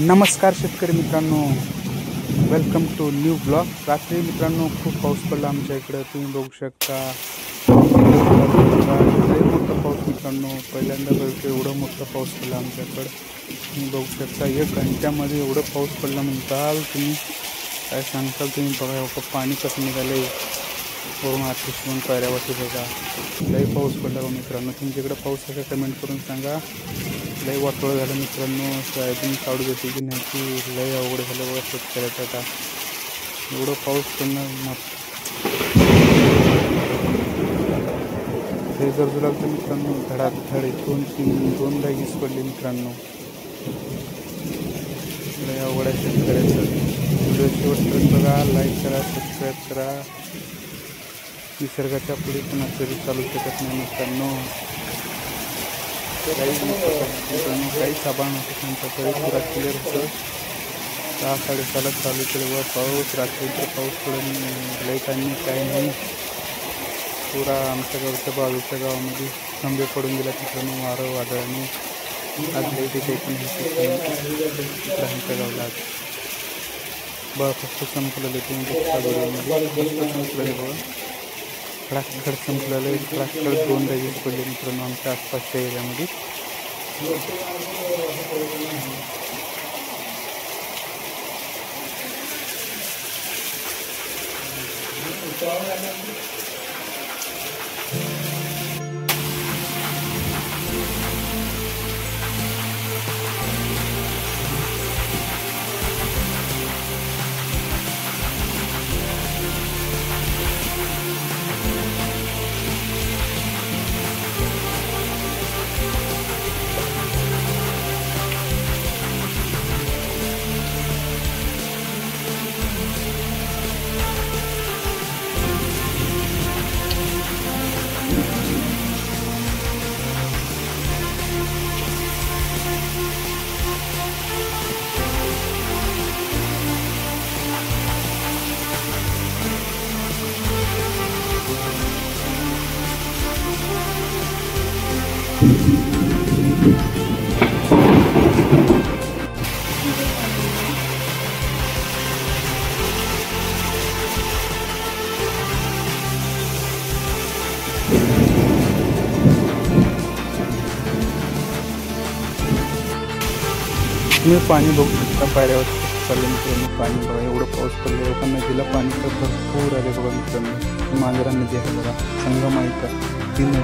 नमस्कार शेतकरी मित्रांनो, वेलकम टू न्यू ब्लॉग। रात्री मित्रांनो खूप पाऊस पडला आमच्या इकडे, तुम्ही बघू शकता। लय मोठा पाऊस मित्रांनो, पहिल्यांदा बघतो एवढा मोठा पाऊस पडला आमच्याकडे। तुम्ही बघू शकता 1 घंट्यामध्ये एवढा पाऊस पडला म्हणताल तुम्ही, काय सांगताल तुम्ही। बघा पाणी कसं निघाले वरून आतिशवून पायऱ्यावरती बघा, लय पाऊस पडला मित्रांनो। तुमच्याकडे पाऊस आहे का कमेंट करून सांगा। लय वाटोळं झालं मित्रांनो, सोयाबीन काढू देते की नाही की लय अवघड झालं बघा शेतकऱ्याचं। आता एवढं पाऊस पडणं हे गरजू लागतं मित्रांनो। धडाधड 2-3-2दा वीज पडली मित्रांनो, लय अवघड आहे शेतकऱ्याचं। व्हिडिओ शेवटपर्यंत बघा, लाईक करा, सबस्क्राईब करा। निसर्गाच्या पुढे पण तरी चालू शकत नाही मित्रांनो। काही साबण होतं त्यांच्याकडे पुरा क्लिअर होतं। 6-6:30 चालू केलं व पाऊस, रात्रीचा पाऊस पडून लाईटांनी काही नाही। पुरा आमच्या गावच्या बाजूच्या गावामध्ये खंबे पडून गेला मित्रांनो वारं वादळाने। आज लाईट येते पण आमच्या गावला आज बघा फक्त संपलेलं तुम्ही बघता व्हिडिओमध्ये, संपलेलं बघा खडाखड संपलेलं, खडाखड 2दा वीज पडले मित्रांनो आमच्या आसपासच्या एरियामध्ये। तुम्ही पाणी बघू शकता पायऱ्यावर चाललं मित्रांनो। पाणी बघा एवढं पाऊस पडलं, एका नदीला पाणी तर भरपूर आले बघा मित्रांनो। मांजरा नदी आहे बघा, संगम आहे का ती नदी